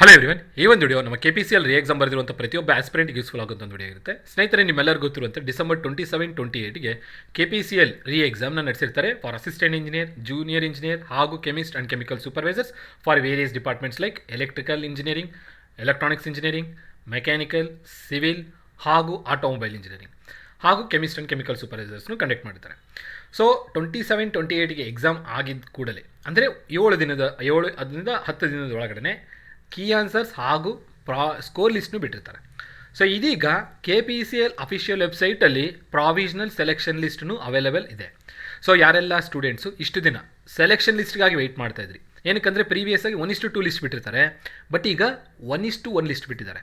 Hello everyone, ಈ ಒಂದು video ನಮ್ಮ KPCL ರೀ ಎಕ್ಸಾಮ್ ಬರೆದಿರುವಂಥ ಪ್ರತಿಯೊಬ್ಬ ಆಸ್ಪಿರೆಂಟ್ಗೆ ಯೂಸ್ಫುಲ್ ಆಗುವಂಥ ಒಂದು ವಿಡಿಯೋ ಇರುತ್ತೆ. ಸ್ನೇಹಿತರೆ, ನಿಮ್ಮೆಲ್ಲರಿಗೂ ಗೊತ್ತಿರುವಂತೆ ಡಿಸೆಂಬರ್ 27-28ಗೆ KPCL ರೀ ಎಕ್ಸಾಮ್ನ ನಡೆಸಿರ್ತಾರೆ for assistant engineer, junior engineer ಹಾಗೂ chemist and chemical supervisors for various departments like electrical engineering, electronics engineering, mechanical, civil ಹಾಗೂ ಆಟೋಮೊಬೈಲ್ ಇಂಜಿನಿಯರಿಂಗ್ ಹಾಗೂ ಕೆಮಿಸ್ಟ್ ಆ್ಯಂಡ್ ಕೆಮಿಕಲ್ ಸೂಪರ್ವೈಸರ್ಸ್ನು ಕಂಡಕ್ಟ್ ಮಾಡ್ತಾರೆ. ಸೊ 27-28ಗೆ ಎಕ್ಸಾಮ್ ಆಗಿದ್ದ ಕೂಡಲೇ ಅಂದರೆ 7 ದಿನದ 10 ದಿನದ ಒಳಗಡೆ ಕೀ ಆನ್ಸರ್ಸ್ ಹಾಗೂ ಸ್ಕೋರ್ ಲಿಸ್ಟ್ನು ಬಿಟ್ಟಿರ್ತಾರೆ. ಸೊ ಇದೀಗ KPCL ಅಫಿಷಿಯಲ್ ವೆಬ್ಸೈಟಲ್ಲಿ ಪ್ರಾವಿಷನಲ್ ಸೆಲೆಕ್ಷನ್ ಲಿಸ್ಟ್ನು ಅವೈಲೇಬಲ್ ಇದೆ. ಸೊ ಯಾರೆಲ್ಲ ಸ್ಟೂಡೆಂಟ್ಸು ಇಷ್ಟು ದಿನ ಸೆಲೆಕ್ಷನ್ ಲಿಸ್ಟ್ಗಾಗಿ ವೆಯ್ಟ್ ಮಾಡ್ತಾಯಿದ್ರಿ, ಏನಕ್ಕಂದರೆ ಪ್ರೀವಿಯಸ್ ಆಗಿ 1:2 ಲಿಸ್ಟ್ ಬಿಟ್ಟಿರ್ತಾರೆ, ಬಟ್ ಈಗ 1:1 ಲಿಸ್ಟ್ ಬಿಟ್ಟಿದ್ದಾರೆ.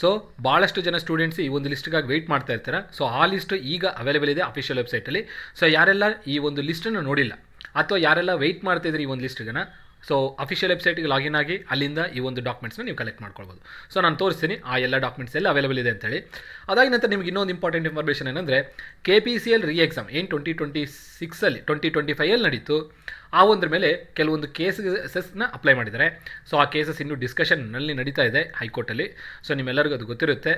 ಸೊ ಭಾಳಷ್ಟು ಜನ ಸ್ಟೂಡೆಂಟ್ಸ್ ಈ ಒಂದು ಲಿಸ್ಟ್ಗಾಗಿ ವೆಯ್ಟ್ ಮಾಡ್ತಾ ಇರ್ತಾರೆ. ಸೊ ಆ ಲಿಸ್ಟ್ ಈಗ ಅವೈಲೇಬಲ್ ಇದೆ ಅಫಿಷಿಯಲ್ ವೆಬ್ಸೈಟಲ್ಲಿ. ಸೊ ಯಾರೆಲ್ಲ ಈ ಒಂದು ಲಿಸ್ಟನ್ನು ನೋಡಿಲ್ಲ ಅಥವಾ ಯಾರೆಲ್ಲ ವೆಯ್ಟ್ ಮಾಡ್ತಾಯಿದ್ರಿ ಈ ಒಂದು ಲಿಸ್ಟ್ಗನ್ನ, ಸೊ ಅಫಿಷಿಯಲ್ ವೆಬ್ಸೈಟ್ಗೆ ಲಾಗಿನ್ ಆಗಿ ಅಲ್ಲಿಂದ ಈ ಒಂದು ಡಾಕ್ಯುಮೆಂಟ್ಸ್ನ ನೀವು ಕಲೆಕ್ಟ್ ಮಾಡ್ಕೊಳ್ಬೋದು. ಸೊ ನಾನು ತೋರಿಸ್ತೀನಿ ಆ ಎಲ್ಲ ಡಾಕ್ಯುಮೆಂಟ್ಸ್ ಎಲ್ಲ ಅವೈಲೇಬಲ್ ಇದೆ ಅಂತೇಳಿ. ಅದಾಗಿ ನಂತರ ನಿಮ್ಗೆ ಇನ್ನೊಂದು ಇಂಪಾರ್ಟೆಂಟ್ ಇನ್ಫಾರ್ಮೇಷನ್ ಏನಂದರೆ, KPCL ರೀ ಎಕ್ಸಾಮ್ ಏನು 2025 ನಡೀತು, ಆ ಒಂದ್ರ ಮೇಲೆ ಕೆಲವೊಂದು ಕೇಸಸ್ನ ಅಪ್ಲೈ ಮಾಡಿದ್ದಾರೆ. ಸೊ ಆ ಕೇಸಸ್ ಇನ್ನೂ ಡಿಸ್ಕಷನ್ನಲ್ಲಿ ನಡೀತಾ ಇದೆ ಹೈಕೋರ್ಟಲ್ಲಿ. ಸೊ ನಿಮ್ಮೆಲ್ಲರಿಗೂ ಅದು ಗೊತ್ತಿರುತ್ತೆ.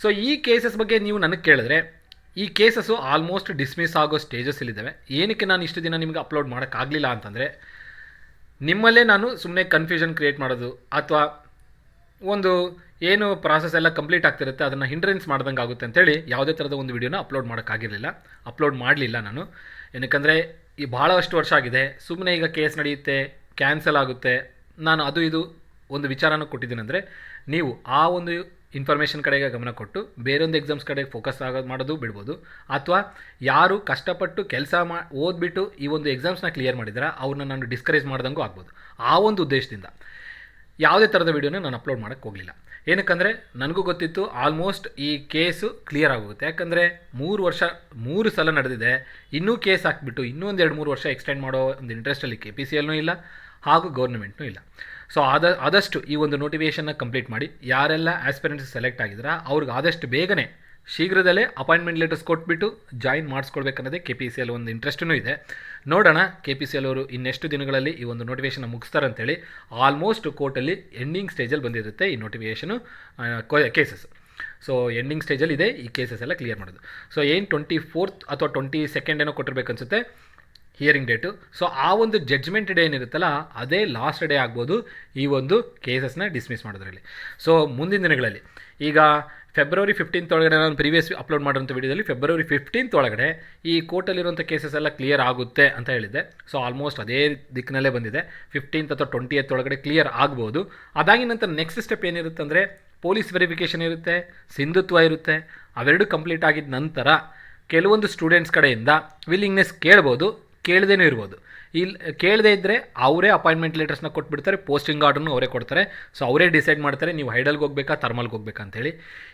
ಸೊ ಈ ಕೇಸಸ್ ಬಗ್ಗೆ ನೀವು ನನಗೆ ಕೇಳಿದ್ರೆ, ಈ ಕೇಸಸ್ಸು ಆಲ್ಮೋಸ್ಟ್ ಡಿಸ್ಮಿಸ್ ಆಗೋ ಸ್ಟೇಜಸ್ಸಲ್ಲಿದ್ದಾವೆ. ಏನಕ್ಕೆ ನಾನು ಇಷ್ಟು ದಿನ ನಿಮಗೆ ಅಪ್ಲೋಡ್ ಮಾಡೋಕ್ಕಾಗಲಿಲ್ಲ ಅಂತಂದರೆ, ನಿಮ್ಮಲ್ಲೇ ನಾನು ಸುಮ್ಮನೆ ಕನ್ಫ್ಯೂಷನ್ ಕ್ರಿಯೇಟ್ ಮಾಡೋದು ಅಥವಾ ಒಂದು ಏನು ಪ್ರಾಸೆಸ್ ಎಲ್ಲ ಕಂಪ್ಲೀಟ್ ಆಗ್ತಿರುತ್ತೆ ಅದನ್ನು ಹಿಂಡ್ರೆನ್ಸ್ ಮಾಡ್ದಂಗೆ ಆಗುತ್ತೆ ಅಂತೇಳಿ ಯಾವುದೇ ಥರದ ಒಂದು ವಿಡಿಯೋನ ಅಪ್ಲೋಡ್ ಮಾಡಲಿಲ್ಲ ನಾನು. ಏನಕ್ಕಂದರೆ ಈ ಭಾಳಷ್ಟು ವರ್ಷ ಆಗಿದೆ, ಸುಮ್ಮನೆ ಈಗ ಕೇಸ್ ನಡೆಯುತ್ತೆ, ಕ್ಯಾನ್ಸಲ್ ಆಗುತ್ತೆ, ನಾನು ಅದು ಇದು ಒಂದು ವಿಚಾರನ ಕೊಟ್ಟಿದ್ದೀನಿ ಅಂದರೆ ನೀವು ಆ ಒಂದು ಇನ್ಫಾರ್ಮೇಷನ್ ಕಡೆಗೆ ಗಮನ ಕೊಟ್ಟು ಬೇರೊಂದು ಎಕ್ಸಾಮ್ಸ್ ಕಡೆಗೆ ಫೋಕಸ್ ಮಾಡೋದು ಬಿಡ್ಬೋದು. ಅಥವಾ ಯಾರು ಕಷ್ಟಪಟ್ಟು ಕೆಲಸ ಓದ್ಬಿಟ್ಟು ಈ ಒಂದು ಎಕ್ಸಾಮ್ಸ್ನ ಕ್ಲಿಯರ್ ಮಾಡಿದ್ರೆ ಅವ್ರನ್ನ ನಾನು ಡಿಸ್ಕರೇಜ್ ಮಾಡ್ದಂಗೂ ಆಗ್ಬೋದು. ಆ ಒಂದು ಉದ್ದೇಶದಿಂದ ಯಾವುದೇ ಥರದ ವೀಡಿಯೋನ ನಾನು ಅಪ್ಲೋಡ್ ಮಾಡೋಕ್ಕೆ ಹೋಗಲಿಲ್ಲ. ಏನಕ್ಕಂದರೆ ನನಗೂ ಗೊತ್ತಿತ್ತು ಆಲ್ಮೋಸ್ಟ್ ಈ ಕೇಸು ಕ್ಲಿಯರ್ ಆಗೋಗುತ್ತೆ. ಯಾಕಂದರೆ 3 ಸಲ ನಡೆದಿದೆ, ಇನ್ನೂ ಕೇಸ್ ಹಾಕ್ಬಿಟ್ಟು ಇನ್ನೂ ಒಂದು 2-3 ವರ್ಷ ಎಕ್ಸ್ಟೆಂಡ್ ಮಾಡೋ ಒಂದು ಇಂಟ್ರೆಸ್ಟಲ್ಲಿ KPCLನೂ ಇಲ್ಲ ಹಾಗೂ ಗೌರ್ಮೆಂಟ್ನೂ ಇಲ್ಲ. ಸೊ ಆದಷ್ಟು ಈ ಒಂದು ನೋಟಿಫಿಕೇಷನ್ನ ಕಂಪ್ಲೀಟ್ ಮಾಡಿ ಯಾರೆಲ್ಲ ಆಸ್ಪಿರೆಂಟ್ಸ್ ಸೆಲೆಕ್ಟ್ ಆಗಿದ್ರೆ ಅವ್ರಿಗೆ ಆದಷ್ಟು ಬೇಗನೆ ಶೀಘ್ರದಲ್ಲೇ ಅಪಾಯಿಂಟ್ಮೆಂಟ್ ಲೆಟರ್ಸ್ ಕೊಟ್ಬಿಟ್ಟು ಜಾಯಿನ್ ಮಾಡಿಸ್ಕೊಳ್ಬೇಕನ್ನೋದೇ KPCL ಒಂದು ಇಂಟ್ರೆಸ್ಟೂ ಇದೆ. ನೋಡೋಣ KPCL ಅವರು ಇನ್ನೆಷ್ಟು ದಿನಗಳಲ್ಲಿ ಈ ಒಂದು ನೋಟಿಫಿಕೇಷನ್ನ ಮುಗಿಸ್ತಾರಂತೇಳಿ. ಆಲ್ಮೋಸ್ಟ್ ಕೋರ್ಟಲ್ಲಿ ಎಂಡಿಂಗ್ ಸ್ಟೇಜಲ್ಲಿ ಬಂದಿರುತ್ತೆ ಈ ನೋಟಿಫಿಕೇಷನು ಕೇಸಸ್. ಸೊ ಎಂಡಿಂಗ್ ಸ್ಟೇಜಲ್ಲಿ ಇದೆ ಈ ಕೇಸಸ್ ಎಲ್ಲ ಕ್ಲಿಯರ್ ಮಾಡೋದು. ಸೊ ಏನು 24th ಅಥವಾ 22nd ಏನೋ ಕೊಟ್ಟಿರ್ಬೇಕನ್ಸುತ್ತೆ ಹಿಯರಿಂಗ್ ಡೇಟು. ಸೊ ಆ ಒಂದು ಜಡ್ಜ್ಮೆಂಟ್ ಡೇ ಏನಿರುತ್ತಲ್ಲ ಅದೇ ಲಾಸ್ಟ್ ಡೇ ಆಗ್ಬೋದು ಈ ಒಂದು ಕೇಸಸ್ನ ಡಿಸ್ಮಿಸ್ ಮಾಡೋದ್ರಲ್ಲಿ. ಸೊ ಮುಂದಿನ ದಿನಗಳಲ್ಲಿ ಈಗ February 15th ಒಳಗಡೆ ನಾನು ಪ್ರೀವಿಯಸ್ ಅಪ್ಲೋಡ್ ಮಾಡೋಂಥ ವಿಡಿಯೋದಲ್ಲಿ February 15th ಒಳಗಡೆ ಈ ಕೋರ್ಟಲ್ಲಿರುವಂಥ ಕೇಸಸ್ ಎಲ್ಲ ಕ್ಲಿಯರ್ ಆಗುತ್ತೆ ಅಂತ ಹೇಳಿದ್ದೆ. ಸೊ ಆಲ್ಮೋಸ್ಟ್ ಅದೇ ದಿಕ್ಕಿನಲ್ಲೇ ಬಂದಿದೆ. 15th ಅಥವಾ 20th ಒಳಗಡೆ ಕ್ಲಿಯರ್ ಆಗ್ಬೋದು. ಅದಾಗಿ ನಂತರ ನೆಕ್ಸ್ಟ್ ಸ್ಟೆಪ್ ಏನಿರುತ್ತೆ ಅಂದರೆ ಪೊಲೀಸ್ ವೆರಿಫಿಕೇಷನ್ ಇರುತ್ತೆ, ಸಿಂಧುತ್ವ ಇರುತ್ತೆ. ಅವೆರಡು ಕಂಪ್ಲೀಟ್ ಆಗಿದ ನಂತರ ಕೆಲವೊಂದು ಸ್ಟೂಡೆಂಟ್ಸ್ ಕಡೆಯಿಂದ ವಿಲ್ಲಿಂಗ್ನೆಸ್ ಕೇಳ್ಬೋದು, ಕೇಳದೇನೂ ಇರ್ಬೋದು. ಇಲ್ಲಿ ಕೇಳದೇ ಇದ್ದರೆ ಅವರೇ ಅಪಾಯಿಂಟ್ಮೆಂಟ್ ಲೆಟರ್ಸ್ನ ಕೊಟ್ಬಿಡ್ತಾರೆ, ಪೋಸ್ಟಿಂಗ್ ಆರ್ಡ್ರನ್ನು ಅವರೇ ಕೊಡ್ತಾರೆ. ಸೊ ಅವರೇ ಡಿಸೈಡ್ ಮಾಡ್ತಾರೆ ನೀವು ಹೈಡಲ್ಗೆ ಹೋಗ್ಬೇಕಾ ಥರ್ಮಲ್ಗೆ ಹೋಗ್ಬೇಕಾ ಅಂತೇಳಿ.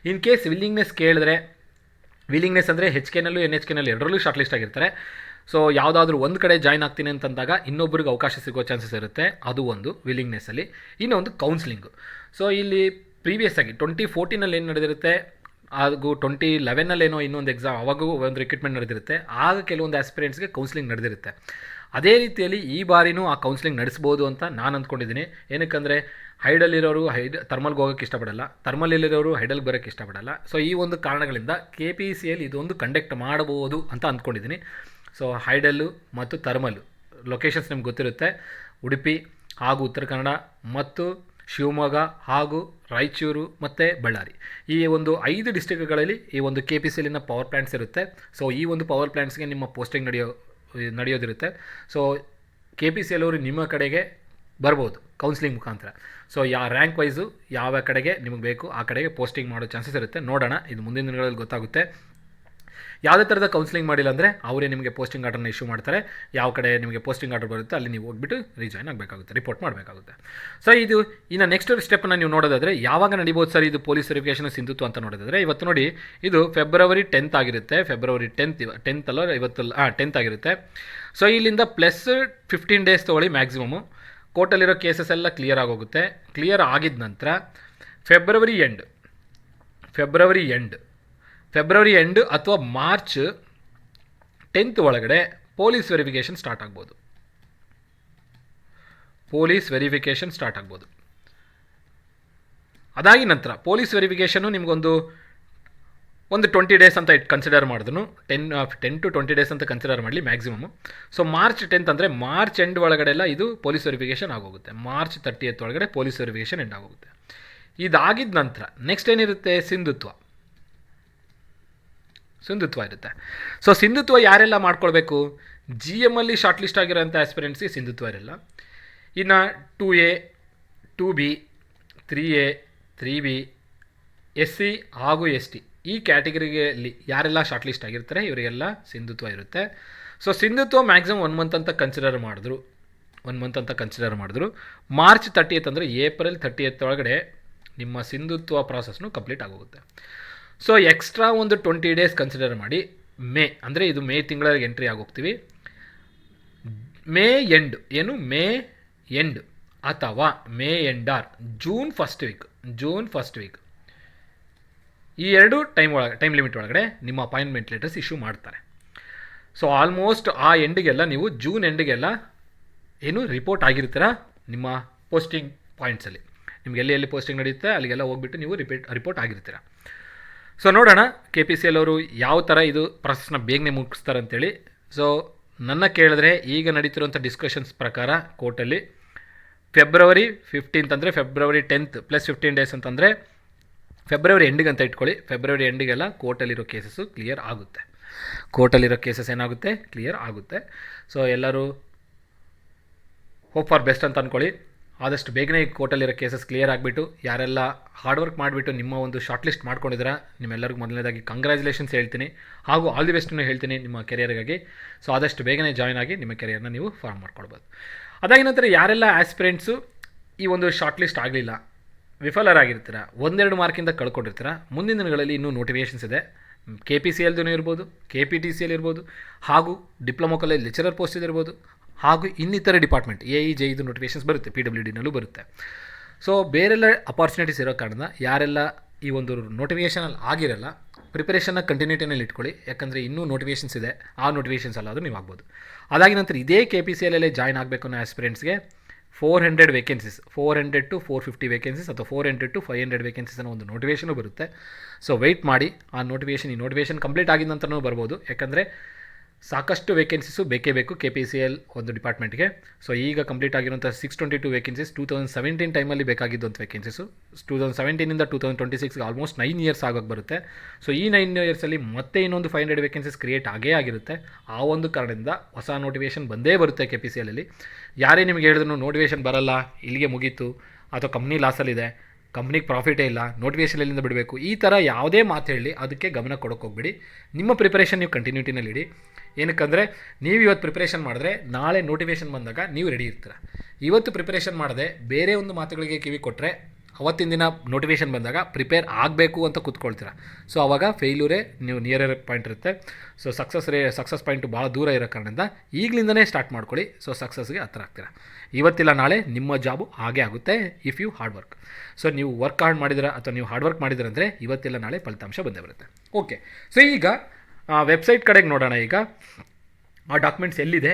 ಇನ್ ಕೇಸ್ ವಿಲ್ಲಿಂಗ್ನೆಸ್ ಕೇಳಿದ್ರೆ, ವಿಲ್ಲಿಂಗ್ನೆಸ್ ಅಂದರೆ HKನಲ್ಲೂ NHKನಲ್ಲೂ ಎರಡರಲ್ಲೂ ಶಾರ್ಟ್ ಲಿಸ್ಟ್ ಆಗಿರ್ತಾರೆ. ಸೊ ಯಾವುದಾದ್ರೂ ಒಂದು ಕಡೆ ಜಾಯ್ನ್ ಆಗ್ತೀನಿ ಅಂತಂದಾಗ ಇನ್ನೊಬ್ರಿಗೆ ಅವಕಾಶ ಸಿಗೋ ಚಾನ್ಸಸ್ ಇರುತ್ತೆ. ಅದು ಒಂದು ವಿಲ್ಲಿಂಗ್ನೆಸ್ಸಲ್ಲಿ. ಇನ್ನೊಂದು ಕೌನ್ಸ್ಲಿಂಗು. ಸೊ ಇಲ್ಲಿ ಪ್ರೀವಿಯಸ್ ಆಗಿ 2014 ಏನು ನಡೆದಿರುತ್ತೆ, ಹಾಗೂ 2011 ಇನ್ನೊಂದು ಎಕ್ಸಾಮ್ ಅವಾಗೂ ಒಂದು ರಿಕ್ರೂಟ್ಮೆಂಟ್ ನಡೆದಿರುತ್ತೆ. ಆಗ ಕೆಲವೊಂದು ಆಸ್ಪಿರೆಂಟ್ಸ್ಗೆ ಕೌನ್ಸ್ಲಿಂಗ್ ನಡೆದಿರುತ್ತೆ. ಅದೇ ರೀತಿಯಲ್ಲಿ ಈ ಬಾರಿನೂ ಆ ಕೌನ್ಸ್ಲಿಂಗ್ ನಡೆಸ್ಬೋದು ಅಂತ ನಾನು ಅಂದ್ಕೊಂಡಿದ್ದೀನಿ. ಏನಕ್ಕಂದರೆ ಹೈಡಲ್ಲಿರೋರು ಥರ್ಮಲ್ಗೆ ಹೋಗೋಕ್ಕೆ ಇಷ್ಟಪಡಲ್ಲ, ಥರ್ಮಲ್ಲಿರೋರು ಹೈಡಲ್ಗೆ ಬರೋಕ್ಕೆ ಇಷ್ಟಪಡಲ್ಲ. ಸೊ ಈ ಒಂದು ಕಾರಣಗಳಿಂದ KPCL ಇದೊಂದು ಕಂಡಕ್ಟ್ ಮಾಡ್ಬೋದು ಅಂತ ಅಂದ್ಕೊಂಡಿದ್ದೀನಿ. ಸೊ ಹೈಡಲ್ಲು ಮತ್ತು ಥರ್ಮಲ್ಲು ಲೊಕೇಶನ್ಸ್ ನಿಮ್ಗೆ ಗೊತ್ತಿರುತ್ತೆ, ಉಡುಪಿ ಹಾಗೂ ಉತ್ತರ ಕನ್ನಡ ಮತ್ತು ಶಿವಮೊಗ್ಗ ಹಾಗೂ ರಾಯಚೂರು ಮತ್ತು ಬಳ್ಳಾರಿ. ಈ ಒಂದು 5 ಡಿಸ್ಟ್ರಿಕ್ಟ್ಗಳಲ್ಲಿ ಈ ಒಂದು KPCLನ ಪವರ್ ಪ್ಲ್ಯಾಂಟ್ಸ್ ಇರುತ್ತೆ. ಸೊ ಈ ಒಂದು ಪವರ್ ಪ್ಲ್ಯಾಂಟ್ಸ್ಗೆ ನಿಮ್ಮ ಪೋಸ್ಟಿಂಗ್ ನಡೆಯೋದಿರುತ್ತೆ. ಸೊ KPCL ಅವರು ನಿಮ್ಮ ಕಡೆಗೆ ಬರ್ಬೋದು ಕೌನ್ಸ್ಲಿಂಗ್ ಮುಖಾಂತರ. ಸೊ ರ್ಯಾಂಕ್ ವೈಸು ಯಾವ ಕಡೆಗೆ ನಿಮಗೆ ಬೇಕು ಆ ಕಡೆಗೆ ಪೋಸ್ಟಿಂಗ್ ಮಾಡೋ ಚಾನ್ಸಸ್ ಇರುತ್ತೆ. ನೋಡೋಣ, ಇದು ಮುಂದಿನ ದಿನಗಳಲ್ಲಿ ಗೊತ್ತಾಗುತ್ತೆ. ಯಾವುದೇ ಥರದ ಕೌನ್ಸ್ಲಿಂಗ್ ಮಾಡಿಲ್ಲ ಅಂದರೆ ಅವರೇ ನಿಮಗೆ ಪೋಸ್ಟಿಂಗ್ ಆರ್ಡರ್ನ ಇಶ್ಯೂ ಮಾಡ್ತಾರೆ. ಯಾವ ಕಡೆ ನಿಮಗೆ ಪೋಸ್ಟಿಂಗ್ ಆರ್ಡರ್ ಬರುತ್ತೆ ಅಲ್ಲಿ ನೀವು ಹೋಗ್ಬಿಟ್ಟು ರಿಜಾಯ್ನ್ ಆಗಬೇಕಾಗುತ್ತೆ, ರಿಪೋರ್ಟ್ ಮಾಡಬೇಕಾಗುತ್ತೆ. ಸೊ ಇದು ಇನ್ನು ನೆಕ್ಸ್ಟ್ ಸ್ಟೆಪ್ನ ನೀವು ನೋಡೋದಾದರೆ ಯಾವಾಗ ನಡಿಬೋದು ಸರ್ ಇದು ಪೊಲೀಸ್ ವೆರಿಫಿಕೇಷನ್ ಸಿಂಧುತ್ವ ಅಂತ ನೋಡೋದಾದರೆ, ಇವತ್ತು ನೋಡಿ ಇದು February 10th ಆಗಿರುತ್ತೆ. February 10th ಅಲ್ಲ, ಇವತ್ತು 10th ಆಗಿರುತ್ತೆ. ಸೊ ಇಲ್ಲಿಂದ ಪ್ಲಸ್ 15 days ತೊಗೊಳ್ಳಿ ಮ್ಯಾಕ್ಸಿಮಮ್ಮು. ಕೋರ್ಟಲ್ಲಿರೋ ಕೇಸಸ್ ಎಲ್ಲ ಕ್ಲಿಯರ್ ಆಗೋಗುತ್ತೆ. ಕ್ಲಿಯರ್ ಆಗಿದ ನಂತರ ಫೆಬ್ರವರಿ ಎಂಡ್ ಅಥವಾ ಮಾರ್ಚ್ 10th ಒಳಗಡೆ ಪೊಲೀಸ್ ವೆರಿಫಿಕೇಷನ್ ಸ್ಟಾರ್ಟ್ ಆಗ್ಬೋದು. ಅದಾಗಿ ನಂತರ ಪೊಲೀಸ್ ವೆರಿಫಿಕೇಷನು ನಿಮಗೊಂದು 20 ಡೇಸ್ ಅಂತ ಕನ್ಸಿಡರ್ ಮಾಡಿದ್ರು, 10 to 20 ಡೇಸ್ ಅಂತ ಕನ್ಸಿಡರ್ ಮಾಡಲಿ ಮ್ಯಾಕ್ಸಿಮಮ್. ಸೊ ಮಾರ್ಚ್ 10th ಅಂದರೆ ಮಾರ್ಚ್ ಎಂಡ್ ಒಳಗಡೆ ಎಲ್ಲ ಇದು ಪೊಲೀಸ್ ವೆರಿಫಿಕೇಷನ್ ಆಗೋಗುತ್ತೆ. ಮಾರ್ಚ್ 30th ಒಳಗಡೆ ಪೊಲೀಸ್ ವೆರಿಫಿಕೇಷನ್ ಎಂಡ್ ಆಗೋಗುತ್ತೆ. ಇದಾಗಿದ್ದ ನಂತರ ನೆಕ್ಸ್ಟ್ ಏನಿರುತ್ತೆ, ಸಿಂಧುತ್ವ ಇರುತ್ತೆ. ಸೊ ಸಿಂಧುತ್ವ ಯಾರೆಲ್ಲ ಮಾಡ್ಕೊಳ್ಬೇಕು, GM ಅಲ್ಲಿ ಶಾರ್ಟ್ ಲಿಸ್ಟ್ ಆಗಿರೋಂಥ ಆಸ್ಪಿರೆಂಟ್ಸ್ಗೆ ಸಿಂಧುತ್ವ ಇರಲ್ಲ. ಇನ್ನು 2A 2B 3A 3B SC ಹಾಗೂ ST ಈ ಕ್ಯಾಟಗರಿಯಲ್ಲಿ ಯಾರೆಲ್ಲ ಶಾರ್ಟ್ ಲಿಸ್ಟ್ ಆಗಿರ್ತಾರೆ ಇವರಿಗೆಲ್ಲ ಸಿಂಧುತ್ವ ಇರುತ್ತೆ. ಸೊ ಸಿಂಧುತ್ವ ಮ್ಯಾಕ್ಸಿಮಮ್ 1 ಮಂತ್ ಅಂತ ಕನ್ಸಿಡರ್ ಮಾಡಿದ್ರು. ಮಾರ್ಚ್ 30th ಅಂದರೆ ಏಪ್ರಿಲ್ 30th ಒಳಗಡೆ ನಿಮ್ಮ ಸಿಂಧುತ್ವ ಪ್ರಾಸೆಸ್ನು ಕಂಪ್ಲೀಟ್ ಆಗೋಗುತ್ತೆ. ಸೊ ಎಕ್ಸ್ಟ್ರಾ ಒಂದು 20 ಡೇಸ್ ಕನ್ಸಿಡರ್ ಮಾಡಿ ಮೇ ಅಂದರೆ ಇದು ಮೇ ತಿಂಗಳಿಗೆ ಎಂಟ್ರಿ ಆಗೋಗ್ತೀವಿ. ಮೇ ಎಂಡ್ ಅಥವಾ May end or June first week ಈ ಎರಡು ಟೈಮ್ ಲಿಮಿಟ್ ಒಳಗಡೆ ನಿಮ್ಮ ಅಪಾಯಿಂಟ್ಮೆಂಟ್ ಲೆಟರ್ಸ್ ಇಶ್ಯೂ ಮಾಡ್ತಾರೆ. ಸೊ ಆಲ್ಮೋಸ್ಟ್ ಆ ಎಂಡಿಗೆಲ್ಲ ನೀವು ಜೂನ್ ಎಂಡಿಗೆಲ್ಲ ರಿಪೋರ್ಟ್ ಆಗಿರ್ತೀರ ನಿಮ್ಮ ಪೋಸ್ಟಿಂಗ್ ಪಾಯಿಂಟ್ಸಲ್ಲಿ. ನಿಮ್ಗೆ ಎಲ್ಲಿ ಪೋಸ್ಟಿಂಗ್ ನಡೆಯುತ್ತೆ ಅಲ್ಲಿಗೆಲ್ಲ ಹೋಗ್ಬಿಟ್ಟು ನೀವು ರಿಪೋರ್ಟ್ ಆಗಿರ್ತೀರ. ಸೊ ನೋಡೋಣ KPCL ಅವರು ಯಾವ ಥರ ಇದು ಪ್ರಾಸೆಸ್ನ ಬೇಗನೆ ಮುಗಿಸ್ತಾರೆ ಅಂತೇಳಿ. ಸೊ ನನ್ನ ಕೇಳಿದ್ರೆ ಈಗ ನಡೀತಿರೋಂಥ ಡಿಸ್ಕಷನ್ಸ್ ಪ್ರಕಾರ ಕೋರ್ಟಲ್ಲಿ ಫೆಬ್ರವರಿ 15th ಅಂದರೆ ಫೆಬ್ರವರಿ 10th ಪ್ಲಸ್ 15 ಡೇಸ್ ಅಂತಂದರೆ ಫೆಬ್ರವರಿ ಎಂಡಿಗೆ ಅಂತ ಇಟ್ಕೊಳ್ಳಿ. ಫೆಬ್ರವರಿ ಎಂಡಿಗೆಲ್ಲ ಕೋರ್ಟಲ್ಲಿರೋ ಕೇಸಸ್ಸು ಕ್ಲಿಯರ್ ಆಗುತ್ತೆ. ಕ್ಲಿಯರ್ ಆಗುತ್ತೆ. ಸೊ ಎಲ್ಲರೂ ಹೋಪ್ ಫಾರ್ ಬೆಸ್ಟ್ ಅಂತ ಅಂದ್ಕೊಳ್ಳಿ. ಆದಷ್ಟು ಬೇಗನೆ ಕೋರ್ಟಲ್ಲಿರೋ ಕೇಸಸ್ ಕ್ಲಿಯರ್ ಆಗಿಬಿಟ್ಟು ಯಾರೆಲ್ಲ ಹಾರ್ಡ್ ವರ್ಕ್ ಮಾಡಿಬಿಟ್ಟು ನಿಮ್ಮ ಒಂದು ಶಾರ್ಟ್ ಲಿಸ್ಟ್ ಮಾಡ್ಕೊಂಡಿದ್ದೀರಾ ನಿಮ್ಮೆಲ್ಲರಿಗೂ ಮೊದಲನೇದಾಗಿ ಕಂಗ್ರ್ಯಾಚುಲೇಷನ್ಸ್ ಹೇಳ್ತೀನಿ, ಹಾಗೂ ಆಲ್ ದಿ ಬೆಸ್ಟನ್ನು ಹೇಳ್ತೀನಿ ನಿಮ್ಮ ಕೆರಿಯರ್ಗಾಗಿ. ಸೊ ಆದಷ್ಟು ಬೇಗನೆ ಜಾಯ್ನ್ ಆಗಿ ನಿಮ್ಮ ಕೆರಿಯರ್ನ ನೀವು ಫಾರ್ಮ್ ಮಾಡ್ಕೊಳ್ಬೋದು. ಅದಾಗಿ ನಂತರ ಯಾರೆಲ್ಲ ಆಸ್ಪಿರೆಂಟ್ಸು ಈ ಒಂದು ಶಾರ್ಟ್ ಲಿಸ್ಟ್ ಆಗಲಿಲ್ಲ, ವಿಫಲರಾಗಿರ್ತೀರ, 1-2 ಮಾರ್ಕಿಂದ ಕಳ್ಕೊಂಡಿರ್ತೀರ, ಮುಂದಿನ ದಿನಗಳಲ್ಲಿ ಇನ್ನೂ ನೋಟಿಫಿಕೇಷನ್ಸ್ ಇದೆ. KPCLದೂ ಇರ್ಬೋದು, KPTCL ಇರ್ಬೋದು, ಹಾಗೂ ಡಿಪ್ಲೊಮಾ ಕಾಲೇಜ್ ಲೆಕ್ಚರರ್ ಪೋಸ್ಟ್ ಇರ್ಬೋದು, ಹಾಗೂ ಇನ್ನಿತರ ಡಿಪಾರ್ಟ್ಮೆಂಟ್ AE JE ನೋಟಿಫಿಕೇಷನ್ಸ್ ಬರುತ್ತೆ, PWDನಲ್ಲೂ ಬರುತ್ತೆ. ಸೊ ಬೇರೆಲ್ಲ ಅಪಾರ್ಚುನಿಟೀಸ್ ಇರೋ ಕಾರಣ ಯಾರೆಲ್ಲ ಈ ಒಂದು ನೋಟಿಫಿಕೇಷನಲ್ಲಿ ಆಗಿರಲ್ಲ ಪ್ರಿಪರೇಷನ್ನ ಕಂಟಿನ್ಯೂಟಿನಲ್ಲಿ ಇಟ್ಕೊಳ್ಳಿ. ಯಾಕಂದರೆ ಇನ್ನೂ ನೋಟಿಫಿಕೇಷನ್ಸ್ ಇದೆ, ಆ ನೋಟಿಫಿಕೇಷನ್ಸ್ ಅಲ್ಲಾದರೂ ನೀವು ಆಗ್ಬೋದು. ಅದಾಗಿ ನಂತರ ಇದೇ KPCLಲ್ಲೇ ಜಾಯ್ನ್ ಆಗಬೇಕು ಅನ್ನೋ ಆಸ್ಪಿರೆಂಟ್ಸ್ಗೆ 400 ವೇಕೆನ್ಸೀಸ್, 400 to 450 ವೇಕೆನ್ಸೀಸ್ ಅಥವಾ 400 to 500 ವೇಕೆನ್ಸೀಸ್ ಅನ್ನೋ ಒಂದು ನೋಟಿಫಿಕೇಷನು ಬರುತ್ತೆ. ಸೊ ವೆಯ್ಟ್ ಮಾಡಿ, ಈ ನೋಟಿಫಿಕೇಷನ್ ಕಂಪ್ಲೀಟ್ ಆಗಿದ ನಂತರನೂ ಬರ್ಬೋದು. ಯಾಕಂದರೆ ಸಾಕಷ್ಟು ವೇಕೆನ್ಸೀಸು ಬೇಕೇ ಬೇಕು KPCL ಒಂದು ಡಿಪಾರ್ಟ್ಮೆಂಟ್ಗೆ. ಸೊ ಈಗ ಕಂಪ್ಲೀಟ್ ಆಗಿರುವಂಥ 622 ವೇಕೆನ್ಸೀಸ್ 2017 ಟೈಮಲ್ಲಿ ಬೇಕಾಗಿದ್ದಂಥ ವೇಕೆನ್ಸೀಸು 2017ಇಂದ 2026ಗೆ ಆಲ್ಮೋಸ್ಟ್ 9 ಇಯರ್ಸ್ ಆಗೋಕ್ಕೆ ಬರುತ್ತೆ. ಸೊ ಈ 9 ಇಯರ್ಸಲ್ಲಿ ಮತ್ತೆ ಇನ್ನೊಂದು 500 ವೇಕೆನ್ಸೀಸ್ ಕ್ರಿಯೇಟ್ ಆಗಿರುತ್ತೆ. ಆ ಒಂದು ಕಾರಣದಿಂದ ಹೊಸ ನೋಟಿಫಿಕೇಷನ್ ಬಂದೇ ಬರುತ್ತೆ KPCLಲ್ಲಿ. ಯಾರೇ ನಿಮಗೆ ಹೇಳಿದ್ರು ನೋಟಿಫಿಕೇಷನ್ ಬರಲ್ಲ, ಇಲ್ಲಿಗೆ ಮುಗೀತು, ಅಥವಾ ಕಂಪ್ನಿ ಲಾಸಲ್ಲಿದೆ, ಕಂಪ್ನಿಗೆ ಪ್ರಾಫಿಟೇ ಇಲ್ಲ, ನೋಟಿಫಿಕೇಷನ್ ಎಲ್ಲಿಂದ ಬಿಡಬೇಕು, ಈ ಥರ ಯಾವುದೇ ಮಾತು ಹೇಳಿ ಅದಕ್ಕೆ ಗಮನ ಕೊಡೋಕೆ ಹೋಗ್ಬಿಡಿ. ನಿಮ್ಮ ಪ್ರಿಪರೇಷನ್ ನೀವು ಕಂಟಿನ್ಯೂಟಿನಲ್ಲಿ ಇಡಿ. ಏನಕ್ಕಂದರೆ ನೀವು ಇವತ್ತು ಪ್ರಿಪ್ರೇಷನ್ ಮಾಡಿದ್ರೆ ನಾಳೆ ನೋಟಿಫಿಕೇಷನ್ ಬಂದಾಗ ನೀವು ರೆಡಿ ಇರ್ತೀರ. ಇವತ್ತು ಪ್ರಿಪ್ರೇಷನ್ ಮಾಡದೆ ಬೇರೆ ಒಂದು ಮಾತುಗಳಿಗೆ ಕಿವಿ ಕೊಟ್ಟರೆ ಅವತ್ತಿನ ದಿನ ನೋಟಿಫಿಕೇಷನ್ ಬಂದಾಗ ಪ್ರಿಪೇರ್ ಆಗಬೇಕು ಅಂತ ಕೂತ್ಕೊಳ್ತೀರ. ಸೊ ಆವಾಗ ಫೇಲ್ಯೂರೇ ನೀವು ನಿಯರ್ ಪಾಯಿಂಟ್ ಇರುತ್ತೆ. ಸೊ ಸಕ್ಸಸ್ ಪಾಯಿಂಟು ಭಾಳ ದೂರ ಇರೋ ಕಾರಣದಿಂದ ಈಗಲಿಂದನೇ ಸ್ಟಾರ್ಟ್ ಮಾಡ್ಕೊಳ್ಳಿ. ಸೊ ಸಕ್ಸಸ್ಗೆ ಹತ್ರ ಆಗ್ತೀರ. ಇವತ್ತಿಲ್ಲ ನಾಳೆ ನಿಮ್ಮ ಜಾಬು ಹಾಗೆ ಆಗುತ್ತೆ if you hard work. So ನೀವು ವರ್ಕ್ ಹಾರ್ಡ್ ಮಾಡಿದಿರ ಅಥವಾ ನೀವು ಹಾರ್ಡ್ ವರ್ಕ್ ಮಾಡಿದಿರಂದರೆ ಇವತ್ತಿಲ್ಲ ನಾಳೆ ಫಲಿತಾಂಶ ಬಂದೇ ಬರುತ್ತೆ. ಓಕೆ, ಸೊ ಈಗ ವೆಬ್ಸೈಟ್ ಕಡೆಗೆ ನೋಡೋಣ. ಈಗ ಆ ಡಾಕ್ಯುಮೆಂಟ್ಸ್ ಎಲ್ಲಿದೆ,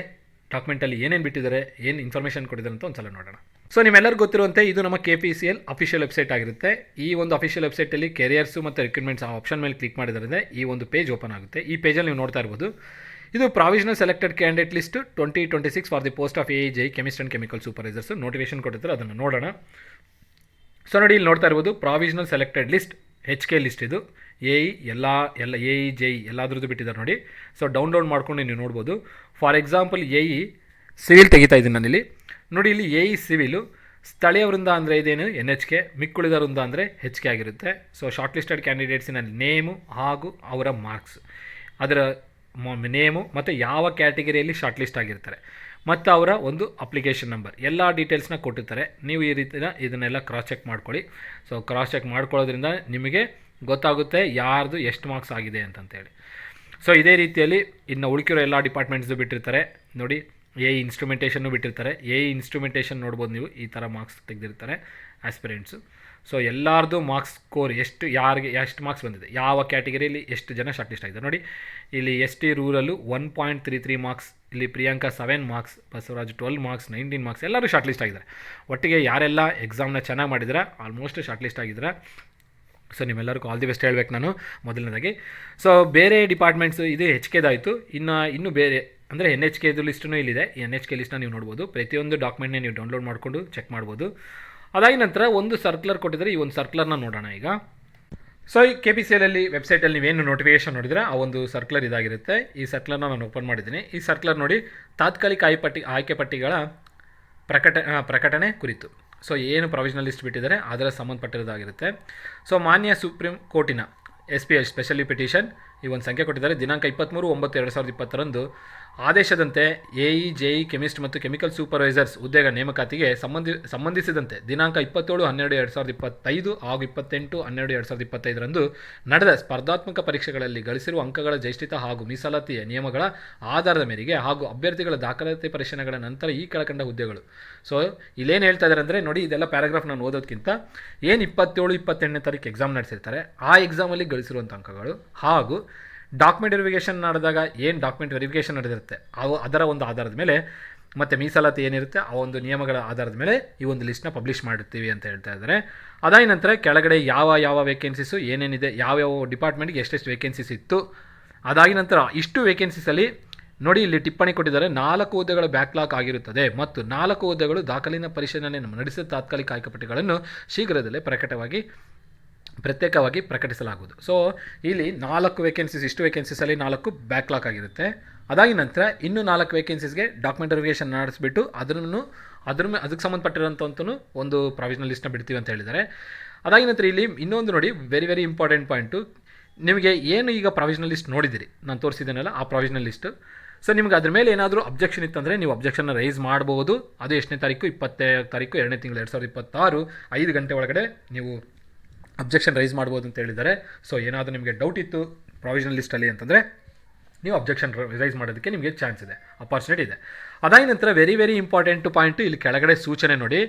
ಡಾಕ್ಯುಮೆಂಟಲ್ಲಿ ಏನೇನು ಬಿಟ್ಟಿದ್ದಾರೆ, ಏನು ಇನ್ಫಾರ್ಮೇಷನ್ ಕೊಟ್ಟಿದ್ದಾರೆ ಅಂತ ಒಂದು ಸಲ ನೋಡೋಣ. ಸೊ ನಿಮ್ಮೆಲ್ಲರಿಗೂ ಗೊತ್ತಿರುವಂತೆ ಇದು ನಮ್ಮ KPCL ಅಫಿಷಿಯಲ್ ವೆಬ್ಸೈಟ್ ಆಗಿರುತ್ತೆ. ಈ ಒಂದು ಅಫಿಷಿಯಲ್ ವೆಬ್ಸೈಟಲ್ಲಿ ಕೆರಿಯರ್ಸು ಮತ್ತು ರಿಕ್ರೂಟ್ಮೆಂಟ್ಸ್ ಆ ಆಪ್ಷನ್ ಮೇಲೆ ಕ್ಲಿಕ್ ಮಾಡಿದ್ರೆ ಈ ಒಂದು ಪೇಜ್ ಓಪನ್ ಆಗುತ್ತೆ. ಈ ಪೇಜಲ್ಲಿ ನೀವು ನೋಡ್ತಾ ಇರ್ಬೋದು, ಇದು provisional selected candidate list 2026 for the post of AE JE chemist and chemical supervisors notification ಕೊಟ್ಟಿರ್ತಾರೆ, ಅದನ್ನು ನೋಡೋಣ. ಸೊ ನೋಡಿ, ಇಲ್ಲಿ ನೋಡ್ತಾ ಇರ್ಬೋದು provisional selected list HK list. ಇದು AE ಎಲ್ಲ AE JE ಎಲ್ಲಾದ್ರದ್ದು ಬಿಟ್ಟಿದ್ದಾರೆ ನೋಡಿ. ಸೊ ಡೌನ್ಲೋಡ್ ಮಾಡ್ಕೊಂಡು ನೀವು ನೋಡ್ಬೋದು. ಫಾರ್ ಎಕ್ಸಾಂಪಲ್ AE ಸಿವಿಲ್ ತೆಗಿತಾ ಇದ್ದೀನಿ ನಾನಿಲ್ಲಿ ನೋಡಿ. ಇಲ್ಲಿ AE ಸಿವಿಲು ಸ್ಥಳೀಯ ವೃಂದ ಅಂದರೆ ಇದೇನು NHK, ಮಿಕ್ಕುಳಿದ ವೃಂದ ಅಂದರೆ HK ಆಗಿರುತ್ತೆ. ಸೊ ಶಾರ್ಟ್ ಲಿಸ್ಟೆಡ್ ಕ್ಯಾಂಡಿಡೇಟ್ಸಿನ ನೇಮು ಹಾಗೂ ಅವರ ಮಾರ್ಕ್ಸ್, ಅದರ ನೇಮು ಮತ್ತು ಯಾವ ಕ್ಯಾಟಗರಿಯಲ್ಲಿ ಶಾರ್ಟ್ ಲಿಸ್ಟ್ ಆಗಿರ್ತಾರೆ ಮತ್ತು ಅವರ ಒಂದು ಅಪ್ಲಿಕೇಶನ್ ನಂಬರ್ ಎಲ್ಲ ಡೀಟೇಲ್ಸ್ನ ಕೊಟ್ಟಿರ್ತಾರೆ. ನೀವು ಈ ರೀತಿಯ ಇದನ್ನೆಲ್ಲ ಕ್ರಾಸ್ ಚೆಕ್ ಮಾಡ್ಕೊಳ್ಳಿ. ಸೊ ಕ್ರಾಸ್ ಚೆಕ್ ಮಾಡ್ಕೊಳ್ಳೋದ್ರಿಂದ ನಿಮಗೆ ಗೊತ್ತಾಗುತ್ತೆ ಯಾರ್ದು ಎಷ್ಟು ಮಾರ್ಕ್ಸ್ ಆಗಿದೆ ಅಂತಂತೇಳಿ. ಸೊ ಇದೇ ರೀತಿಯಲ್ಲಿ ಇನ್ನು ಉಳಿಕಿರೋ ಎಲ್ಲ ಡಿಪಾರ್ಟ್ಮೆಂಟ್ಸು ಬಿಟ್ಟಿರ್ತಾರೆ ನೋಡಿ. AE ಇನ್ಸ್ಟ್ರುಮೆಂಟೇಷನ್ನು ಬಿಟ್ಟಿರ್ತಾರೆ. AE ಇನ್ಸ್ಟ್ರುಮೆಂಟೇಷನ್ ನೋಡ್ಬೋದು ನೀವು, ಈ ಥರ ಮಾರ್ಕ್ಸ್ ತೆಗೆದಿರ್ತಾರೆ. ಆಸ್ಪಿರೆಂಟ್ಸು. ಸೊ ಎಲ್ಲರದು ಮಾರ್ಕ್ಸ್ ಸ್ಕೋರ್ ಯಾರಿಗೆ ಎಷ್ಟು ಮಾರ್ಕ್ಸ್ ಬಂದಿದೆ, ಯಾವ ಕ್ಯಾಟಗರಿಯಲ್ಲಿ ಎಷ್ಟು ಜನ ಶಾರ್ಟ್ ಲಿಸ್ಟ್ ಆಗಿದ್ದಾರೆ ನೋಡಿ. ಇಲ್ಲಿ ST ರೂರಲ್ಲು 1.33 ಮಾರ್ಕ್ಸ್, ಇಲ್ಲಿ Priyanka 7 marks, Basavaraj 12 marks, 19 marks, ಎಲ್ಲರೂ ಶಾರ್ಟ್ ಲಿಸ್ಟ್ ಆಗಿದ್ದಾರೆ. ಒಟ್ಟಿಗೆ ಯಾರೆಲ್ಲ ಎಕ್ಸಾಮ್ನ ಚೆನ್ನಾಗಿ ಮಾಡಿದ್ರೆ ಆಲ್ಮೋಸ್ಟ್ ಶಾರ್ಟ್ ಲಿಸ್ಟ್ ಆಗಿದ್ದಾರೆ. ಸೊ ನಿಮ್ಮೆಲ್ಲರಿಗೂ ಆಲ್ ದಿ ಬೆಸ್ಟ್ ಹೇಳ್ಬೇಕು ನಾನು ಮೊದಲನೇದಾಗಿ. ಸೊ ಬೇರೆ ಡಿಪಾರ್ಟ್ಮೆಂಟ್ಸು ಇದು HKದಾಯಿತು. ಇನ್ನು ಬೇರೆ ಅಂದರೆ NHKದು ಲಿಸ್ಟೂ ಇಲ್ಲಿದೆ. NHK ಲಿಸ್ಟ್ನ ನೀವು ನೋಡ್ಬೋದು. ಪ್ರತಿಯೊಂದು ಡಾಕ್ಯುಮೆಂಟ್ನೇ ನೀವು ಡೌನ್ಲೋಡ್ ಮಾಡಿಕೊಂಡು ಚೆಕ್ ಮಾಡ್ಬೋದು. ಅದಾದ ನಂತರ ಒಂದು ಸರ್ಕ್ಯುಲರ್ ಕೊಟ್ಟಿದ್ದಾರೆ. ಈ ಒಂದು ಸರ್ಕ್ಯುಲರ್ನ ನೋಡೋಣ ಈಗ. ಸೊ ಈ KPCLಲ್ಲಿ ವೆಬ್ಸೈಟಲ್ಲಿ ನೀವೇನು ನೋಟಿಫಿಕೇಷನ್ ನೋಡಿದರೆ ಆ ಒಂದು ಸರ್ಕ್ಯುಲರ್ ಇದಾಗಿರುತ್ತೆ. ಈ ಸರ್ಕ್ಯುಲರ್ನ ನಾನು ಓಪನ್ ಮಾಡಿದ್ದೀನಿ. ಈ ಸರ್ಕ್ಯುಲರ್ ನೋಡಿ, ತಾತ್ಕಾಲಿಕ ಆಯ್ಕೆ ಪಟ್ಟಿಗಳ ಪ್ರಕಟಣೆ ಕುರಿತು. ಸೊ ಏನು ಪ್ರಾವಿಷನಲ್ ಲಿಸ್ಟ್ ಬಿಟ್ಟಿದ್ದಾರೆ ಅದರ ಸಂಬಂಧಪಟ್ಟಿರೋದಾಗಿರುತ್ತೆ. ಸೊ ಮಾನ್ಯ ಸುಪ್ರೀಂ ಕೋರ್ಟಿನ SPI ಸ್ಪೆಷಲಿ ಪಿಟಿಷನ್ ಈ ಒಂದು ಸಂಖ್ಯೆ ಕೊಟ್ಟಿದ್ದಾರೆ. ದಿನಾಂಕ 23/9/2020 ಆದೇಶದಂತೆ AE JE ಕೆಮಿಸ್ಟ್ ಮತ್ತು ಕೆಮಿಕಲ್ ಸೂಪರ್ವೈಸರ್ಸ್ ಹುದ್ದೆಗಳ ನೇಮಕಾತಿಗೆ ಸಂಬಂಧಿಸಿದಂತೆ ದಿನಾಂಕ 27/12/2025 ಹಾಗೂ 28/12/2025 ನಡೆದ ಸ್ಪರ್ಧಾತ್ಮಕ ಪರೀಕ್ಷೆಗಳಲ್ಲಿ ಗಳಿಸಿರುವ ಅಂಕಗಳ ಜೈಷ್ಠಿತ ಹಾಗೂ ಮೀಸಲಾತಿಯ ನಿಯಮಗಳ ಆಧಾರದ ಮೇರೆಗೆ ಹಾಗೂ ಅಭ್ಯರ್ಥಿಗಳ ದಾಖಲಾತಿ ಪರಿಶೀಲನೆಗಳ ನಂತರ ಈ ಕೆಳಕಂಡ ಹುದ್ದೆಗಳು. ಸೊ ಇಲ್ಲೇನು ಹೇಳ್ತಾ ಇದ್ದಾರೆ ಅಂದರೆ ನೋಡಿ, ಇದೆಲ್ಲ ಪ್ಯಾರಾಗ್ರಾಫ್ ನಾನು ಓದೋದಕ್ಕಿಂತ ಏನು 27-28ನೇ ತಾರೀಕು ಎಕ್ಸಾಮ್ ನಡೆಸಿರ್ತಾರೆ ಆ ಎಕ್ಸಾಮಲ್ಲಿ ಗಳಿಸಿರುವಂಥ ಅಂಕಗಳು ಹಾಗೂ ಡಾಕ್ಯುಮೆಂಟ್ ವೆರಿಫಿಕೇಷನ್ ನಡೆದಾಗ ಏನು ಡಾಕ್ಯುಮೆಂಟ್ ವೆರಿಫಿಕೇಷನ್ ನಡೆದಿರುತ್ತೆ ಅದರ ಒಂದು ಆಧಾರದ ಮೇಲೆ ಮತ್ತು ಮೀಸಲಾತಿ ಏನಿರುತ್ತೆ ಆ ಒಂದು ನಿಯಮಗಳ ಆಧಾರದ ಮೇಲೆ ಈ ಒಂದು ಲಿಸ್ಟ್ನ ಪಬ್ಲಿಷ್ ಮಾಡಿರ್ತೀವಿ ಅಂತ ಹೇಳ್ತಾ ಇದ್ದಾರೆ. ಅದಾದ ನಂತರ ಕೆಳಗಡೆ ಯಾವ ವೇಕೆನ್ಸೀಸು ಏನೇನಿದೆ, ಯಾವ್ಯಾವ ಡಿಪಾರ್ಟ್ಮೆಂಟ್ಗೆ ಎಷ್ಟೆಷ್ಟು ವೇಕೆನ್ಸೀಸ್ ಇತ್ತು, ಅದಾದ ನಂತರ ಇಷ್ಟು ವೇಕೆನ್ಸೀಸಲ್ಲಿ ನೋಡಿ ಇಲ್ಲಿ ಟಿಪ್ಪಣಿ ಕೊಟ್ಟಿದ್ದಾರೆ. 4 ಹುದ್ದೆಗಳು ಬ್ಯಾಕ್ಲಾಗ್ ಆಗಿರುತ್ತದೆ ಮತ್ತು 4 ಹುದ್ದೆಗಳು ದಾಖಲಿನ ಪರಿಶೀಲನೆ ನಡೆಸಿದ ತಾತ್ಕಾಲಿಕ ಆಯ್ಕೆಪಟ್ಟಿಗಳನ್ನು ಶೀಘ್ರದಲ್ಲೇ ಪ್ರತ್ಯೇಕವಾಗಿ ಪ್ರಕಟಿಸಲಾಗುವುದು. ಸೊ ಇಲ್ಲಿ 4 ವೇಕೆನ್ಸೀಸ್, ಇಷ್ಟು ವೇಕೆನ್ಸೀಸಲ್ಲಿ 4 ಬ್ಯಾಕ್ಲಾಗ್ ಆಗಿರುತ್ತೆ. ಅದಾದ ನಂತರ ಇನ್ನೂ 4 ವೇಕೆನ್ಸೀಸ್ಗೆ ಡಾಕ್ಯುಮೆಂಟ್ ವೆರಿಫಿಕೇಷನ್ ನಡೆಸಿಬಿಟ್ಟು ಅದಕ್ಕೆ ಸಂಬಂಧಪಟ್ಟಿರೋಂಥದ್ದು ಒಂದು ಪ್ರಾವಿಷನಲ್ ಲಿಸ್ಟ್ನ ಬಿಡ್ತೀವಿ ಅಂತ ಹೇಳಿದ್ದಾರೆ. ಅದಾದ ನಂತರ ಇಲ್ಲಿ ಇನ್ನೊಂದು ನೋಡಿ, ವೆರಿ ವೆರಿ ಇಂಪಾರ್ಟೆಂಟ್ ಪಾಯಿಂಟು, ನಿಮಗೆ ಏನು ಈಗ ಪ್ರಾವಿಷನಲ್ ಲಿಸ್ಟ್ ನೋಡಿದಿರಿ ನಾನು ತೋರಿಸಿದ್ದೇನಲ್ಲ ಆ ಪ್ರಾವಿಷನಲ್ ಲಿಸ್ಟು. ಸೊ ನಿಮ್ಗೆ ಅದ್ರ ಮೇಲೆ ಏನಾದರೂ ಅಬ್ಜೆಕ್ಷನ್ ಇತ್ತಂದರೆ ನೀವು ಅಬ್ಜೆಕ್ಷನ್ನ ರೈಸ್ ಮಾಡ್ಬೋದು. ಅದು ಎಷ್ಟನೇ ತಾರೀಕು, 20 ತಾರೀಕು 2ನೇ ತಿಂಗಳು 2026 5 ಗಂಟೆ ಒಳಗಡೆ ನೀವು ಅಬ್ಜೆಕ್ಷನ್ ರೈಸ್ ಮಾಡ್ಬೋದು ಅಂತ ಹೇಳಿದ್ದಾರೆ. ಸೊ ಏನಾದರೂ ನಿಮಗೆ ಡೌಟ್ ಇತ್ತು ಪ್ರಾವಿಷನಲ್ ಲಿಸ್ಟಲ್ಲಿ ಅಂತಂದರೆ ನೀವು ಅಬ್ಜೆಕ್ಷನ್ ರೈಸ್ ಮಾಡೋದಕ್ಕೆ ನಿಮಗೆ ಚಾನ್ಸ್ ಇದೆ, ಅಪಾರ್ಚುನಿಟಿ ಇದೆ. ಅದಾದ ನಂತರ ವೆರಿ ವೆರಿ ಇಂಪಾರ್ಟೆಂಟು ಪಾಯಿಂಟು ಇಲ್ಲಿ ಕೆಳಗಡೆ ಸೂಚನೆ ನೋಡಿ.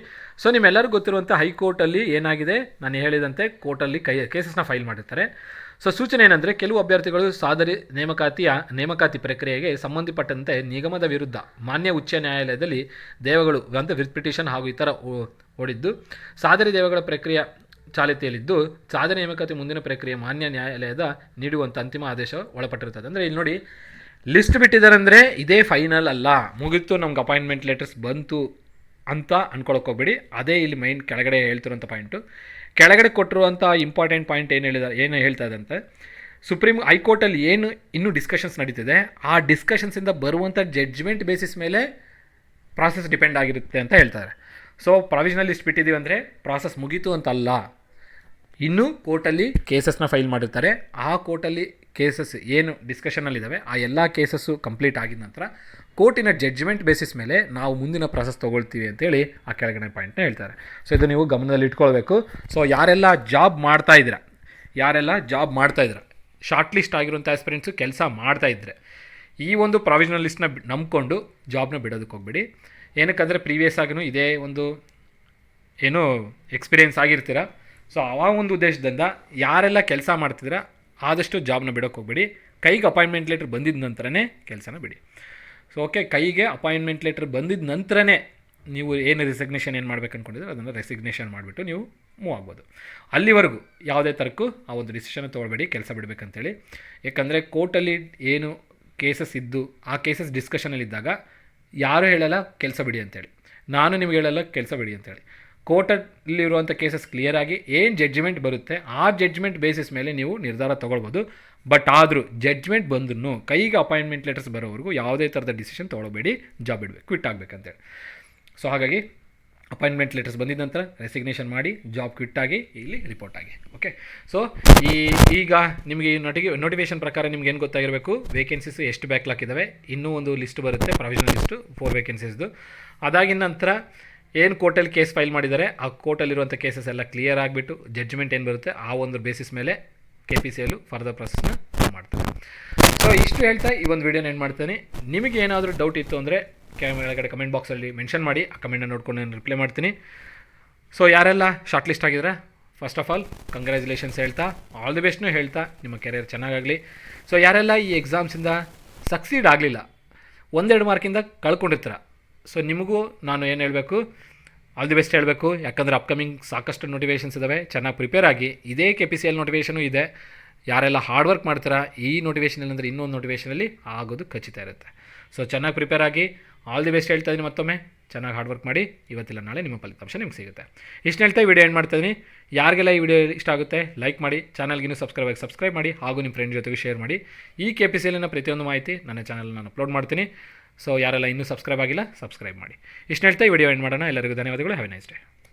ಸೊ ನಿಮ್ಮೆಲ್ಲರಿಗೂ ಗೊತ್ತಿರುವಂಥ ಹೈಕೋರ್ಟಲ್ಲಿ ಏನಾಗಿದೆ, ನಾನು ಹೇಳಿದಂತೆ ಕೋರ್ಟಲ್ಲಿ ಕೇಸಸ್ನ ಫೈಲ್ ಮಾಡಿರ್ತಾರೆ. ಸೊ ಸೂಚನೆ ಏನಂದರೆ, ಕೆಲವು ಅಭ್ಯರ್ಥಿಗಳು ನೇಮಕಾತಿ ಪ್ರಕ್ರಿಯೆಗೆ ಸಂಬಂಧಪಟ್ಟಂತೆ ನಿಗಮದ ವಿರುದ್ಧ ಮಾನ್ಯ ಉಚ್ಚ ನ್ಯಾಯಾಲಯದಲ್ಲಿ ದೇವಗಳು ಅಂತ ವಿತ್ ಪಿಟಿಷನ್ ಹಾಗೂ ಇತರ ಓಡಿದ್ದು ಸಾದರಿ ದೇವಗಳ ಪ್ರಕ್ರಿಯೆ ಚಾಲಿತೆಯಲ್ಲಿದ್ದು ಸಾಧನೆ ನೇಮಕಾತಿ ಮುಂದಿನ ಪ್ರಕ್ರಿಯೆ ಮಾನ್ಯ ನ್ಯಾಯಾಲಯದ ನೀಡುವಂಥ ಅಂತಿಮ ಆದೇಶ ಒಳಪಟ್ಟಿರ್ತದೆ. ಅಂದರೆ ಇಲ್ಲಿ ನೋಡಿ ಲಿಸ್ಟ್ ಬಿಟ್ಟಿದ್ದಾರೆ ಅಂದರೆ ಇದೇ ಫೈನಲ್ ಅಲ್ಲ, ಮುಗಿತು ನಮ್ಗೆ ಅಪಾಯಿಂಟ್ಮೆಂಟ್ ಲೆಟರ್ಸ್ ಬಂತು ಅಂತ ಅಂದ್ಕೊಳಕ್ಕೆ ಹೋಗ್ಬೇಡಿ. ಅದೇ ಇಲ್ಲಿ ಮೈನ್ ಕೆಳಗಡೆ ಹೇಳ್ತಿರೋಂಥ ಪಾಯಿಂಟು. ಕೆಳಗಡೆ ಕೊಟ್ಟಿರುವಂಥ ಇಂಪಾರ್ಟೆಂಟ್ ಪಾಯಿಂಟ್ ಏನು ಹೇಳ್ತಾ ಇದೆ ಅಂತ, ಸುಪ್ರೀಂ ಹೈಕೋರ್ಟಲ್ಲಿ ಏನು ಇನ್ನೂ ಡಿಸ್ಕಷನ್ಸ್ ನಡೀತಿದೆ ಆ ಡಿಸ್ಕಷನ್ಸಿಂದ ಬರುವಂಥ ಜಡ್ಜ್ಮೆಂಟ್ ಬೇಸಿಸ್ ಮೇಲೆ ಪ್ರಾಸೆಸ್ ಡಿಪೆಂಡ್ ಆಗಿರುತ್ತೆ ಅಂತ ಹೇಳ್ತಾರೆ. ಸೊ ಪ್ರಾವಿಷನಲ್ ಲಿಸ್ಟ್ ಬಿಟ್ಟಿದ್ದೀವಿ ಅಂದರೆ ಪ್ರಾಸೆಸ್ ಮುಗೀತು ಅಂತಲ್ಲ, ಇನ್ನೂ ಕೋರ್ಟಲ್ಲಿ ಕೇಸಸ್ನ ಫೈಲ್ ಮಾಡಿರ್ತಾರೆ. ಆ ಕೋರ್ಟಲ್ಲಿ ಕೇಸಸ್ ಏನು ಡಿಸ್ಕಷನಲ್ಲಿದ್ದಾವೆ ಆ ಎಲ್ಲ ಕೇಸಸ್ಸು ಕಂಪ್ಲೀಟ್ ಆಗಿದ ನಂತರ ಕೋರ್ಟಿನ ಜಡ್ಜ್ಮೆಂಟ್ ಬೇಸಿಸ್ ಮೇಲೆ ನಾವು ಮುಂದಿನ ಪ್ರಾಸೆಸ್ ತೊಗೊಳ್ತೀವಿ ಅಂತೇಳಿ ಆ ಕೆಳಗಡೆ ಪಾಯಿಂಟ್ನ ಹೇಳ್ತಾರೆ. ಸೊ ಇದು ನೀವು ಗಮನದಲ್ಲಿ ಇಟ್ಕೊಳ್ಬೇಕು. ಸೊ ಯಾರೆಲ್ಲ ಜಾಬ್ ಮಾಡ್ತಾಯಿದ್ದೀರಾ ಶಾರ್ಟ್ ಲಿಸ್ಟ್ ಆಗಿರುವಂಥ ಆಸ್ಪಿರೆಂಟ್ಸು ಕೆಲಸ ಮಾಡ್ತಾಯಿದ್ರೆ ಈ ಒಂದು ಪ್ರಾವಿಷನಲ್ ಲಿಸ್ಟ್ನ ನಂಬ್ಕೊಂಡು ಜಾಬ್ನ ಬಿಡೋದಕ್ಕೆ ಹೋಗ್ಬೇಡಿ. ಏನಕ್ಕಂದರೆ ಪ್ರೀವಿಯಸ್ ಆಗಿನೂ ಇದೇ ಒಂದು ಏನೋ ಎಕ್ಸ್ಪೀರಿಯೆನ್ಸ್ ಆಗಿರ್ತೀರ. ಸೊ ಆ ಒಂದು ಉದ್ದೇಶದಿಂದ ಯಾರೆಲ್ಲ ಕೆಲಸ ಮಾಡ್ತಿದ್ದೀರ ಆದಷ್ಟು ಜಾಬ್ನ ಬಿಡೋಕ್ಕೆ ಹೋಗ್ಬೇಡಿ. ಕೈಗೆ ಅಪಾಯಿಂಟ್ಮೆಂಟ್ ಲೆಟ್ರ್ ಬಂದಿದ್ದ ನಂತರನೇ ಕೆಲಸನ ಬಿಡಿ. ಸೊ ಓಕೆ, ಕೈಗೆ ಅಪಾಯಿಂಟ್ಮೆಂಟ್ ಲೆಟ್ರ್ ಬಂದಿದ್ದ ನಂತರನೇ ನೀವು ಏನು ರೆಸಿಗ್ನೇಷನ್ ಏನು ಮಾಡ್ಬೇಕು ಅಂದ್ಕೊಂಡಿದ್ರೆ ಅದನ್ನು ರೆಸಿಗ್ನೇಷನ್ ಮಾಡಿಬಿಟ್ಟು ನೀವು ಮೂವ್ ಆಗ್ಬೋದು. ಅಲ್ಲಿವರೆಗೂ ಯಾವುದೇ ಥರಕ್ಕೂ ಆ ಒಂದು ಡಿಸಿಷನ್ ತೊಗೊಳ್ಬೇಡಿ ಕೆಲಸ ಬಿಡಬೇಕಂತೇಳಿ. ಯಾಕಂದರೆ ಕೋರ್ಟಲ್ಲಿ ಏನು ಕೇಸಸ್ ಇದ್ದು ಆ ಕೇಸಸ್ ಡಿಸ್ಕಷನಲ್ಲಿದ್ದಾಗ ಯಾರೂ ಹೇಳಲ್ಲ ಕೆಲಸ ಬಿಡಿ ಅಂತೇಳಿ, ನಾನು ನಿಮ್ಗೆ ಹೇಳಲ್ಲ ಕೆಲಸ ಬಿಡಿ ಅಂತೇಳಿ. ಕೋರ್ಟಲ್ಲಿರುವಂಥ ಕೇಸಸ್ ಕ್ಲಿಯರಾಗಿ ಏನು ಜಡ್ಜ್ಮೆಂಟ್ ಬರುತ್ತೆ ಆ ಜಡ್ಜ್ಮೆಂಟ್ ಬೇಸಿಸ್ ಮೇಲೆ ನೀವು ನಿರ್ಧಾರ ತೊಗೊಳ್ಬೋದು. ಬಟ್ ಆದರೂ ಜಡ್ಜ್ಮೆಂಟ್ ಬಂದ್ರೂ ಕೈಗೆ ಅಪಾಯಿಂಟ್ಮೆಂಟ್ ಲೆಟರ್ಸ್ ಬರೋವರೆಗೂ ಯಾವುದೇ ಥರದ ಡಿಸಿಷನ್ ತೊಗೊಳ್ಬೇಡಿ, ಜಾಬ್ ಬಿಡಬೇಕು, ಕ್ವಿಟ್ ಆಗಬೇಕಂತೇಳಿ. ಸೊ ಹಾಗಾಗಿ ಅಪಾಯಿಂಟ್ಮೆಂಟ್ ಲೆಟರ್ಸ್ ಬಂದಿದ್ದ ನಂತರ ರೆಸಿಗ್ನೇಷನ್ ಮಾಡಿ ಜಾಬ್ ಕ್ವಿಟ್ ಆಗಿ ಇಲ್ಲಿ ರಿಪೋರ್ಟ್ ಆಗಿ. ಓಕೆ, ಸೊ ಈಗ ನಿಮಗೆ ನೋಟಿಫಿಕೇಷನ್ ಪ್ರಕಾರ ನಿಮ್ಗೆ ಏನು ಗೊತ್ತಾಗಿರಬೇಕು, ವೇಕೆನ್ಸೀಸು ಎಷ್ಟು ಬ್ಯಾಕ್ಲಾಕ್ ಇದ್ದಾವೆ, ಇನ್ನೂ ಒಂದು ಲಿಸ್ಟ್ ಬರುತ್ತೆ ಪ್ರಾವಿಷನಲ್ ಲಿಸ್ಟು 4 ವೇಕೆನ್ಸೀಸ್ದು. ಅದಾಗಿನ ನಂತರ ಏನು ಕೋರ್ಟಲ್ಲಿ ಕೇಸ್ ಫೈಲ್ ಮಾಡಿದ್ದಾರೆ ಆ ಕೋರ್ಟಲ್ಲಿರುವಂಥ ಕೇಸಸ್ ಎಲ್ಲ ಕ್ಲಿಯರ್ ಆಗಿಬಿಟ್ಟು ಜಡ್ಜ್ಮೆಂಟ್ ಏನು ಬರುತ್ತೆ ಆ ಒಂದು ಬೇಸಿಸ್ ಮೇಲೆ KPCL ಫರ್ದರ್ ಪ್ರೊಸೆಸ್ನ ಮಾಡ್ತಾರೆ. ಸೊ ಇಷ್ಟು ಹೇಳ್ತಾ ಈ ಒಂದು ವಿಡಿಯೋನ ಏನು ಮಾಡ್ತೇನೆ. ನಿಮಗೆ ಏನಾದರೂ ಡೌಟ್ ಇತ್ತು ಅಂದರೆ ಕೆಳಗಡೆ ಕಮೆಂಟ್ ಬಾಕ್ಸಲ್ಲಿ ಮೆನ್ಷನ್ ಮಾಡಿ, ಆ ಕಮೆಂಟನ್ನು ನೋಡ್ಕೊಂಡು ನಾನು ರಿಪ್ಲೈ ಮಾಡ್ತೀನಿ. ಸೊ ಯಾರೆಲ್ಲ ಶಾರ್ಟ್ ಲಿಸ್ಟ್ ಆಗಿದ್ರೆ ಫಸ್ಟ್ ಆಫ್ ಆಲ್ ಕಂಗ್ರ್ಯಾಚುಲೇಷನ್ಸ್ ಹೇಳ್ತಾ, ಆಲ್ ದಿ ಬೆಸ್ಟ್ನೂ ಹೇಳ್ತಾ, ನಿಮ್ಮ ಕೆರಿಯರ್ ಚೆನ್ನಾಗಾಗಲಿ. ಸೊ ಯಾರೆಲ್ಲ ಈ ಎಕ್ಸಾಮ್ಸಿಂದ ಸಕ್ಸೀಡ್ ಆಗಲಿಲ್ಲ, ಒಂದೆರಡು ಮಾರ್ಕಿಂದ ಕಳ್ಕೊಂಡಿರ್ತೀರ, ಸೊ ನಿಮಗೂ ನಾನು ಏನು ಹೇಳಬೇಕು, ಆಲ್ ದಿ ಬೆಸ್ಟ್ ಹೇಳಬೇಕು. ಯಾಕಂದರೆ ಅಪ್ಕಮಿಂಗ್ ಸಾಕಷ್ಟು ನೋಟಿಫಿಕೇಷನ್ಸ್ ಇದ್ದಾವೆ, ಚೆನ್ನಾಗಿ ಪ್ರಿಪೇರ್ ಆಗಿ. ಇದೇ KPCL ನೋಟಿಫಿಕೇಷನು ಇದೆ. ಯಾರೆಲ್ಲ ಹಾರ್ಡ್ ವರ್ಕ್ ಮಾಡ್ತೀರಾ, ಈ ನೋಟಿಫಿಕೇಷನಲ್ಲಿ ಅಂದರೆ ಇನ್ನೊಂದು ನೋಟಿಫಿಕೇಷನಲ್ಲಿ ಆಗೋದು ಖಚಿತ ಇರುತ್ತೆ. ಸೊ ಚೆನ್ನಾಗಿ ಪ್ರಿಪೇರ್ ಆಗಿ, ಆಲ್ ದಿ ಬೆಸ್ಟ್ ಹೇಳ್ತಾ ಇದ್ದೀನಿ ಮತ್ತೊಮ್ಮೆ. ಚೆನ್ನಾಗಿ ಹಾರ್ಡ್ ವರ್ಕ್ ಮಾಡಿ, ಇವತ್ತಿಲ್ಲ ನಾಳೆ ನಿಮ್ಮ ಫಲಿತಾಂಶ ನಿಮ್ಗೆ ಸಿಗುತ್ತೆ. ಇಷ್ಟು ಹೇಳ್ತಾ ವಿಡಿಯೋ ಎಂಡ್ ಮಾಡ್ತಾಯಿದ್ದೀನಿ. ಯಾರಿಗೆಲ್ಲ ಈ ವಿಡಿಯೋ ಇಷ್ಟ ಆಗುತ್ತೆ ಲೈಕ್ ಮಾಡಿ, ಚಾನಲ್ಗಿನ್ನೂ ಸಬ್ಸ್ಕ್ರೈಬ್ ಮಾಡಿ, ಹಾಗೂ ನಿಮ್ಮ ಫ್ರೆಂಡ್ ಜೊತೆಗೆ ಶೇರ್ ಮಾಡಿ. ಈ KPCLನ ಪ್ರತಿಯೊಂದು ಮಾಹಿತಿ ನನ್ನ ಚಾನಲ್ ನಾನು ಅಪ್ಲೋಡ್ ಮಾಡ್ತೀನಿ. ಸೊ ಯಾರೆಲ್ಲ ಇನ್ನೂ ಸಬ್ಸ್ಕ್ರೈಬ್ ಆಗಿಲ್ಲ ಸಬ್ಸ್ಕ್ರೈಬ್ ಮಾಡಿ. ಇಷ್ಟು ಹೇಳ್ತಾ ಈ ವಿಡಿಯೋ ಎಂಡ್ ಮಾಡೋಣ. ಎಲ್ಲರಿಗೂ ಧನ್ಯವಾದಗಳು. Have A nice day.